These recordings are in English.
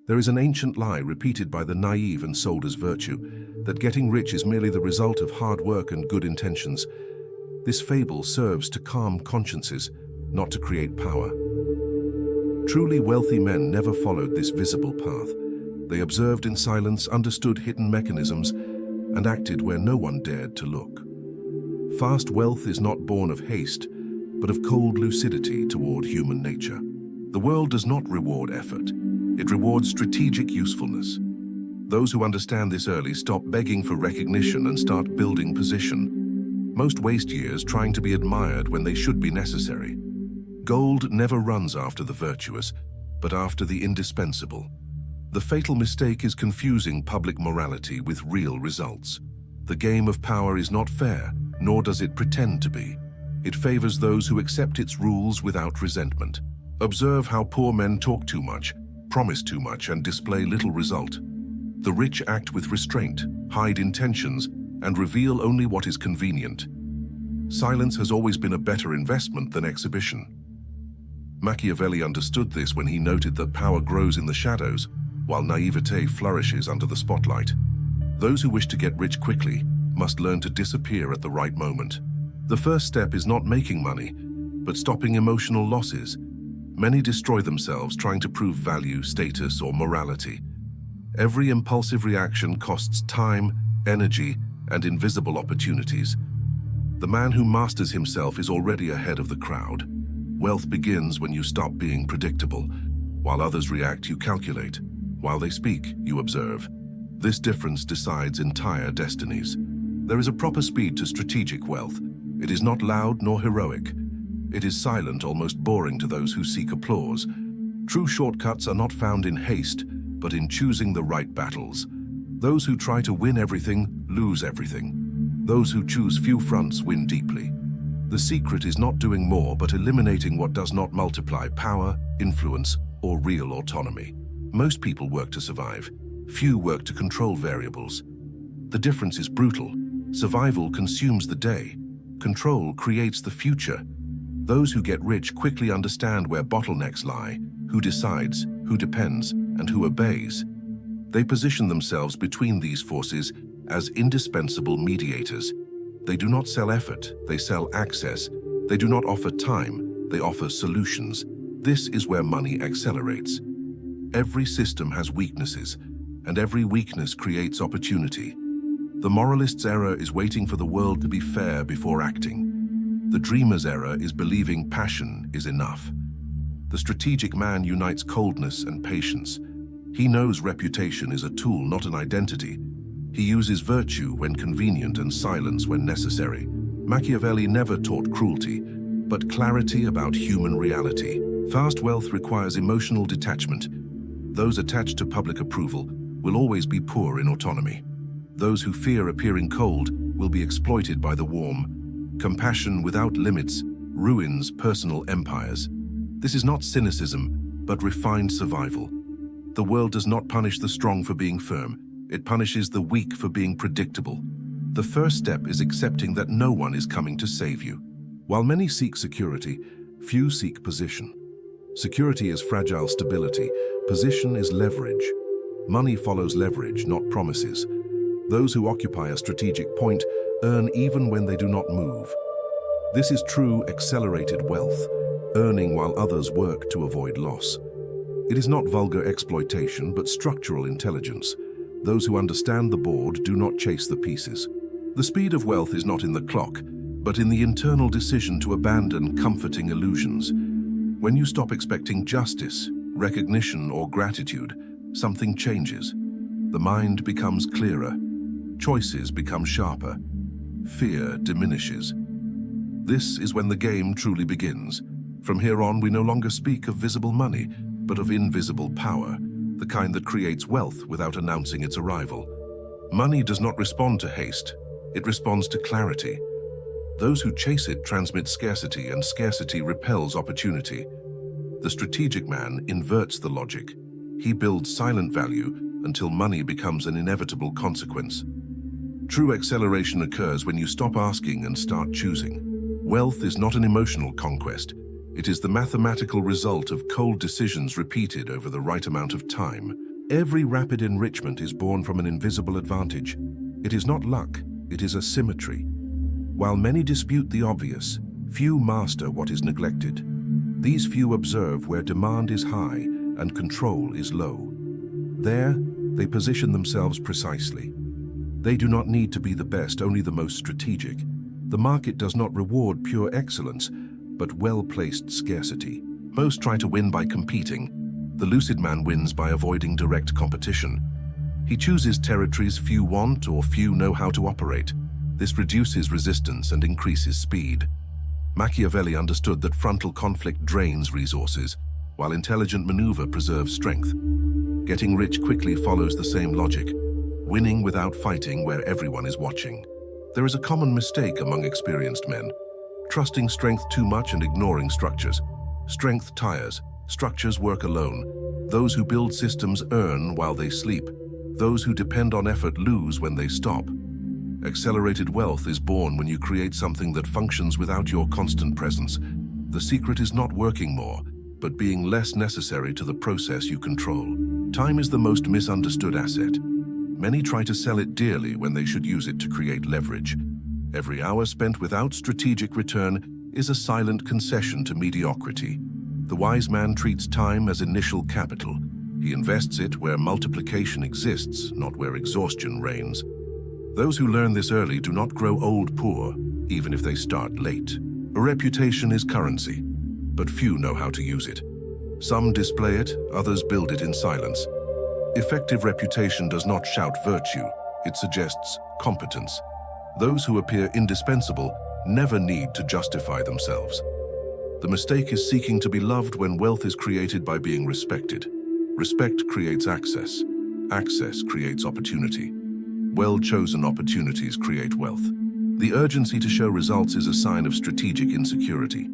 There is an ancient lie repeated by the naive and sold as virtue, that getting rich is merely the result of hard work and good intentions. This fable serves to calm consciences, not to create power. Truly wealthy men never followed this visible path. They observed in silence, understood hidden mechanisms, and acted where no one dared to look. Fast wealth is not born of haste, but of cold lucidity toward human nature. The world does not reward effort. It rewards strategic usefulness. Those who understand this early stop begging for recognition and start building position. Most waste years trying to be admired when they should be necessary. Gold never runs after the virtuous, but after the indispensable. The fatal mistake is confusing public morality with real results. The game of power is not fair, nor does it pretend to be. It favors those who accept its rules without resentment. Observe how poor men talk too much, promise too much, and display little result. The rich act with restraint, hide intentions, and reveal only what is convenient. Silence has always been a better investment than exhibition. Machiavelli understood this when he noted that power grows in the shadows, while naivete flourishes under the spotlight. Those who wish to get rich quickly must learn to disappear at the right moment. The first step is not making money, but stopping emotional losses. Many destroy themselves trying to prove value, status, or morality. Every impulsive reaction costs time, energy, and invisible opportunities. The man who masters himself is already ahead of the crowd. Wealth begins when you stop being predictable. While others react, you calculate. While they speak, you observe. This difference decides entire destinies. There is a proper speed to strategic wealth. It is not loud nor heroic. It is silent, almost boring to those who seek applause. True shortcuts are not found in haste, but in choosing the right battles. Those who try to win everything lose everything. Those who choose few fronts win deeply. The secret is not doing more, but eliminating what does not multiply power, influence, or real autonomy. Most people work to survive. Few work to control variables. The difference is brutal. Survival consumes the day. Control creates the future. Those who get rich quickly understand where bottlenecks lie, who decides, who depends, and who obeys. They position themselves between these forces as indispensable mediators. They do not sell effort, they sell access. They do not offer time, they offer solutions. This is where money accelerates. Every system has weaknesses, and every weakness creates opportunity. The moralist's error is waiting for the world to be fair before acting. The dreamer's error is believing passion is enough. The strategic man unites coldness and patience. He knows reputation is a tool, not an identity. He uses virtue when convenient and silence when necessary. Machiavelli never taught cruelty, but clarity about human reality. Fast wealth requires emotional detachment. Those attached to public approval will always be poor in autonomy. Those who fear appearing cold will be exploited by the warm. Compassion without limits ruins personal empires. This is not cynicism, but refined survival. The world does not punish the strong for being firm. It punishes the weak for being predictable. The first step is accepting that no one is coming to save you. While many seek security, few seek position. Security is fragile stability. Position is leverage. Money follows leverage, not promises. Those who occupy a strategic point earn even when they do not move. This is true accelerated wealth, earning while others work to avoid loss. It is not vulgar exploitation, but structural intelligence. Those who understand the board do not chase the pieces. The speed of wealth is not in the clock, but in the internal decision to abandon comforting illusions. When you stop expecting justice, recognition, or gratitude, something changes. The mind becomes clearer. Choices become sharper. Fear diminishes. This is when the game truly begins. From here on, we no longer speak of visible money, but of invisible power, the kind that creates wealth without announcing its arrival. Money does not respond to haste. It responds to clarity. Those who chase it transmit scarcity, and scarcity repels opportunity. The strategic man inverts the logic. He builds silent value until money becomes an inevitable consequence. True acceleration occurs when you stop asking and start choosing. Wealth is not an emotional conquest. It is the mathematical result of cold decisions repeated over the right amount of time. Every rapid enrichment is born from an invisible advantage. It is not luck, it is a symmetry. While many dispute the obvious, few master what is neglected. These few observe where demand is high and control is low. There, they position themselves precisely. They do not need to be the best, only the most strategic. The market does not reward pure excellence, but well-placed scarcity. Most try to win by competing. The lucid man wins by avoiding direct competition. He chooses territories few want or few know how to operate. This reduces resistance and increases speed. Machiavelli understood that frontal conflict drains resources, while intelligent maneuver preserves strength. Getting rich quickly follows the same logic, winning without fighting where everyone is watching. There is a common mistake among experienced men: trusting strength too much and ignoring structures. Strength tires, structures work alone. Those who build systems earn while they sleep. Those who depend on effort lose when they stop. Accelerated wealth is born when you create something that functions without your constant presence. The secret is not working more, but being less necessary to the process you control. Time is the most misunderstood asset. Many try to sell it dearly when they should use it to create leverage. Every hour spent without strategic return is a silent concession to mediocrity. The wise man treats time as initial capital. He invests it where multiplication exists, not where exhaustion reigns. Those who learn this early do not grow old poor, even if they start late. A reputation is currency, but few know how to use it. Some display it, others build it in silence. Effective reputation does not shout virtue, it suggests competence. Those who appear indispensable never need to justify themselves. The mistake is seeking to be loved when wealth is created by being respected. Respect creates access. Access creates opportunity. Well-chosen opportunities create wealth. The urgency to show results is a sign of strategic insecurity.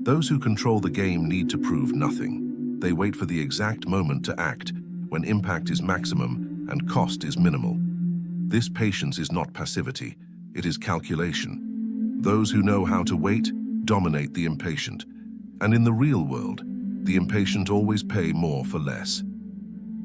Those who control the game need to prove nothing. They wait for the exact moment to act, when impact is maximum and cost is minimal. This patience is not passivity, it is calculation. Those who know how to wait dominate the impatient. And in the real world, the impatient always pay more for less.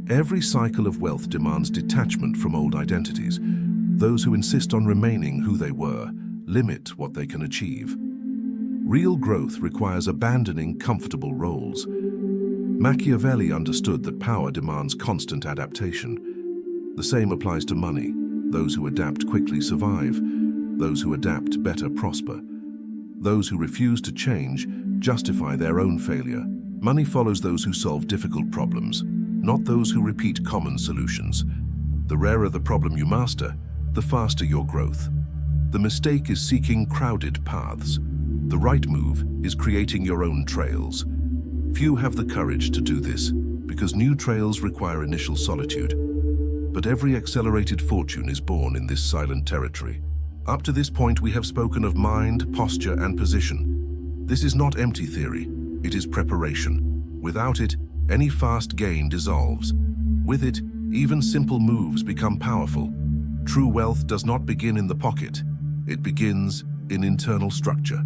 Every cycle of wealth demands detachment from old identities. Those who insist on remaining who they were limit what they can achieve. Real growth requires abandoning comfortable roles. Machiavelli understood that power demands constant adaptation. The same applies to money. Those who adapt quickly survive. Those who adapt better prosper. Those who refuse to change justify their own failure. Money follows those who solve difficult problems, not those who repeat common solutions. The rarer the problem you master, the faster your growth. The mistake is seeking crowded paths. The right move is creating your own trails. Few have the courage to do this, because new trails require initial solitude. But every accelerated fortune is born in this silent territory. Up to this point, we have spoken of mind, posture, and position. This is not empty theory, it is preparation. Without it, any fast gain dissolves. With it, even simple moves become powerful. True wealth does not begin in the pocket, it begins in internal structure.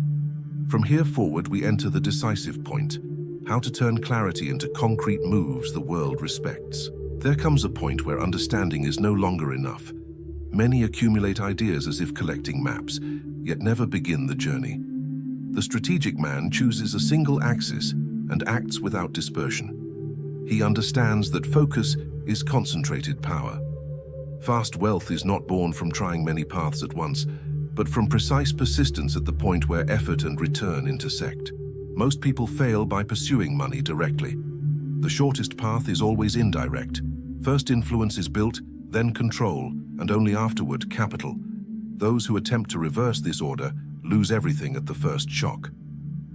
From here forward, we enter the decisive point: how to turn clarity into concrete moves the world respects. There comes a point where understanding is no longer enough. Many accumulate ideas as if collecting maps, yet never begin the journey. The strategic man chooses a single axis and acts without dispersion. He understands that focus is concentrated power. Fast wealth is not born from trying many paths at once, but from precise persistence at the point where effort and return intersect. Most people fail by pursuing money directly. The shortest path is always indirect. First influence is built, then control, and only afterward capital. Those who attempt to reverse this order lose everything at the first shock.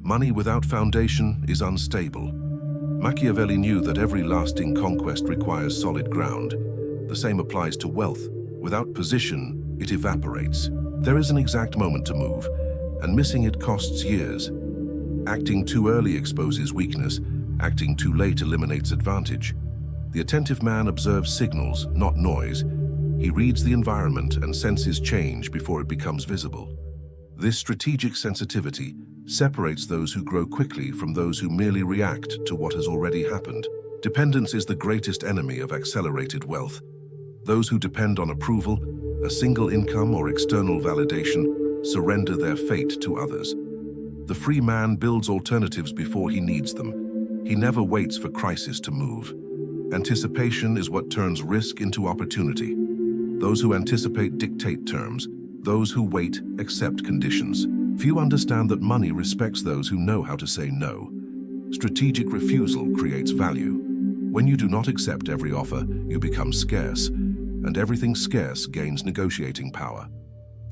Money without foundation is unstable. Machiavelli knew that every lasting conquest requires solid ground. The same applies to wealth. Without position, it evaporates. There is an exact moment to move, and missing it costs years. Acting too early exposes weakness. Acting too late eliminates advantage. The attentive man observes signals, not noise. He reads the environment and senses change before it becomes visible. This strategic sensitivity separates those who grow quickly from those who merely react to what has already happened. Dependence is the greatest enemy of accelerated wealth. Those who depend on approval, a single income or external validation, surrender their fate to others. The free man builds alternatives before he needs them. He never waits for crisis to move. Anticipation is what turns risk into opportunity. Those who anticipate dictate terms. Those who wait accept conditions. Few understand that money respects those who know how to say no. Strategic refusal creates value. When you do not accept every offer, you become scarce, and everything scarce gains negotiating power.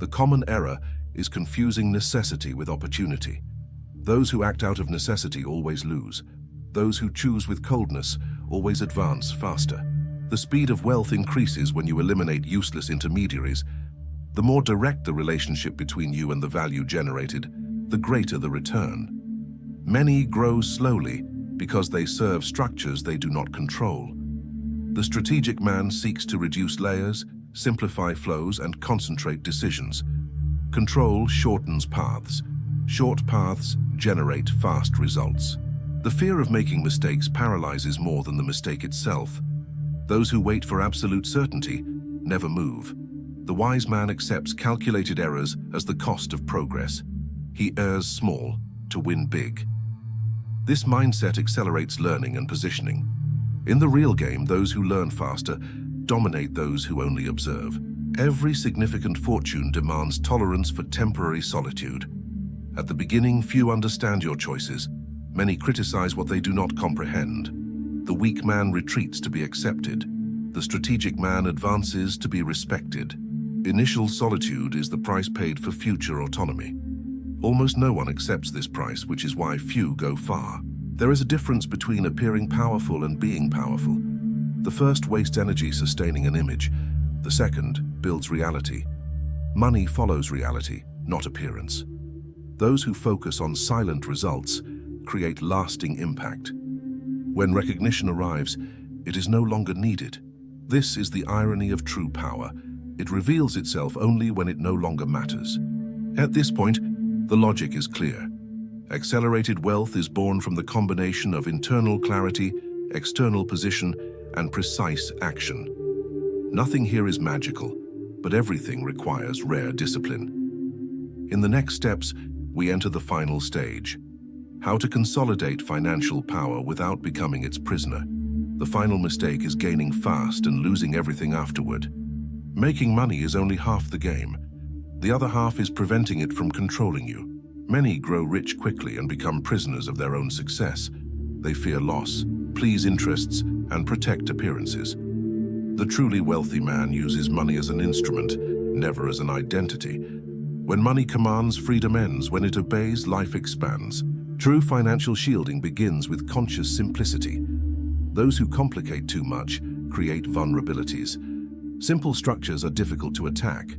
The common error is confusing necessity with opportunity. Those who act out of necessity always lose. Those who choose with coldness always advance faster. The speed of wealth increases when you eliminate useless intermediaries. The more direct the relationship between you and the value generated, the greater the return. Many grow slowly because they serve structures they do not control. The strategic man seeks to reduce layers, simplify flows, and concentrate decisions. Control shortens paths. Short paths generate fast results. The fear of making mistakes paralyzes more than the mistake itself. Those who wait for absolute certainty never move. The wise man accepts calculated errors as the cost of progress. He errs small to win big. This mindset accelerates learning and positioning. In the real game, those who learn faster dominate those who only observe. Every significant fortune demands tolerance for temporary solitude. At the beginning, few understand your choices. Many criticize what they do not comprehend. The weak man retreats to be accepted. The strategic man advances to be respected. Initial solitude is the price paid for future autonomy. Almost no one accepts this price, which is why few go far. There is a difference between appearing powerful and being powerful. The first wastes energy sustaining an image. The second builds reality. Money follows reality, not appearance. Those who focus on silent results create lasting impact. When recognition arrives, it is no longer needed. This is the irony of true power. It reveals itself only when it no longer matters. At this point, the logic is clear. Accelerated wealth is born from the combination of internal clarity, external position, and precise action. Nothing here is magical, but everything requires rare discipline. In the next steps, we enter the final stage. How to consolidate financial power without becoming its prisoner. The final mistake is gaining fast and losing everything afterward. Making money is only half the game. The other half is preventing it from controlling you. Many grow rich quickly and become prisoners of their own success. They fear loss, please interests, and protect appearances. The truly wealthy man uses money as an instrument, never as an identity. When money commands, freedom ends. When it obeys, life expands. True financial shielding begins with conscious simplicity. Those who complicate too much create vulnerabilities. Simple structures are difficult to attack.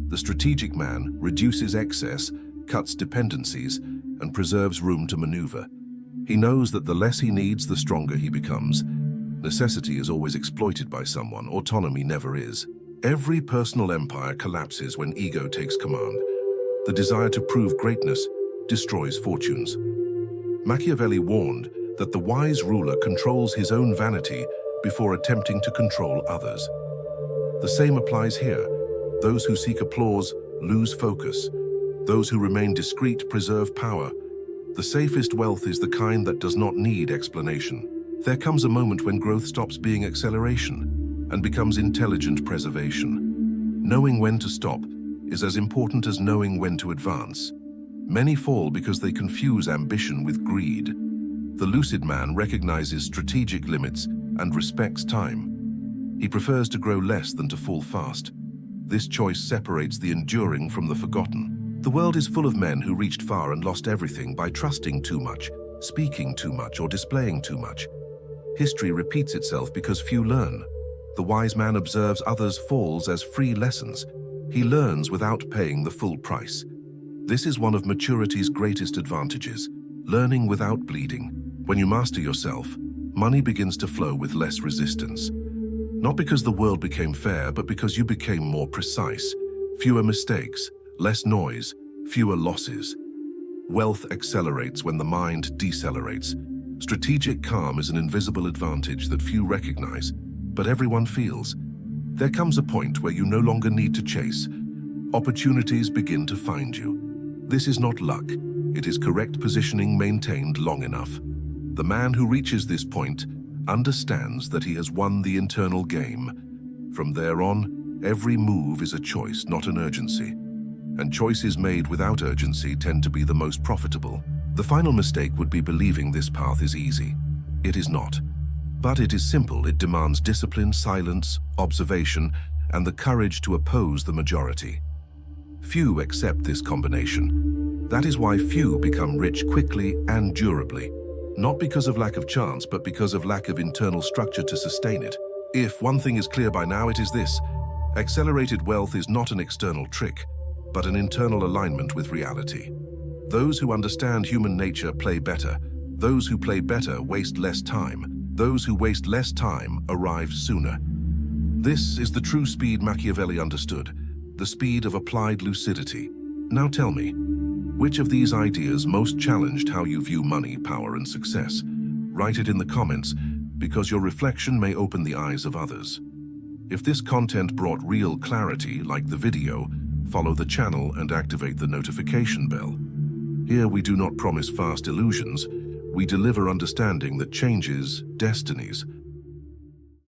The strategic man reduces excess, cuts dependencies, and preserves room to maneuver. He knows that the less he needs, the stronger he becomes. Necessity is always exploited by someone, autonomy never is. Every personal empire collapses when ego takes command. The desire to prove greatness destroys fortunes. Machiavelli warned that the wise ruler controls his own vanity before attempting to control others. The same applies here. Those who seek applause lose focus. Those who remain discreet preserve power. The safest wealth is the kind that does not need explanation. There comes a moment when growth stops being acceleration and becomes intelligent preservation. Knowing when to stop is as important as knowing when to advance. Many fall because they confuse ambition with greed. The lucid man recognizes strategic limits and respects time. He prefers to grow less than to fall fast. This choice separates the enduring from the forgotten. The world is full of men who reached far and lost everything by trusting too much, speaking too much, or displaying too much. History repeats itself because few learn. The wise man observes others' falls as free lessons. He learns without paying the full price. This is one of maturity's greatest advantages, learning without bleeding. When you master yourself, money begins to flow with less resistance. Not because the world became fair, but because you became more precise. Fewer mistakes, less noise, fewer losses. Wealth accelerates when the mind decelerates. Strategic calm is an invisible advantage that few recognize, but everyone feels. There comes a point where you no longer need to chase. Opportunities begin to find you. This is not luck. It is correct positioning maintained long enough. The man who reaches this point understands that he has won the internal game. From there on, every move is a choice, not an urgency. And choices made without urgency tend to be the most profitable. The final mistake would be believing this path is easy. It is not. But it is simple. It demands discipline, silence, observation, and the courage to oppose the majority. Few accept this combination. That is why few become rich quickly and durably. Not because of lack of chance, but because of lack of internal structure to sustain it. If one thing is clear by now, it is this: accelerated wealth is not an external trick, but an internal alignment with reality. Those who understand human nature play better. Those who play better waste less time. Those who waste less time arrive sooner. This is the true speed Machiavelli understood, the speed of applied lucidity. Now tell me, which of these ideas most challenged how you view money, power, and success? Write it in the comments, because your reflection may open the eyes of others. If this content brought real clarity, like the video, follow the channel and activate the notification bell. Here we do not promise fast illusions. We deliver understanding that changes destinies.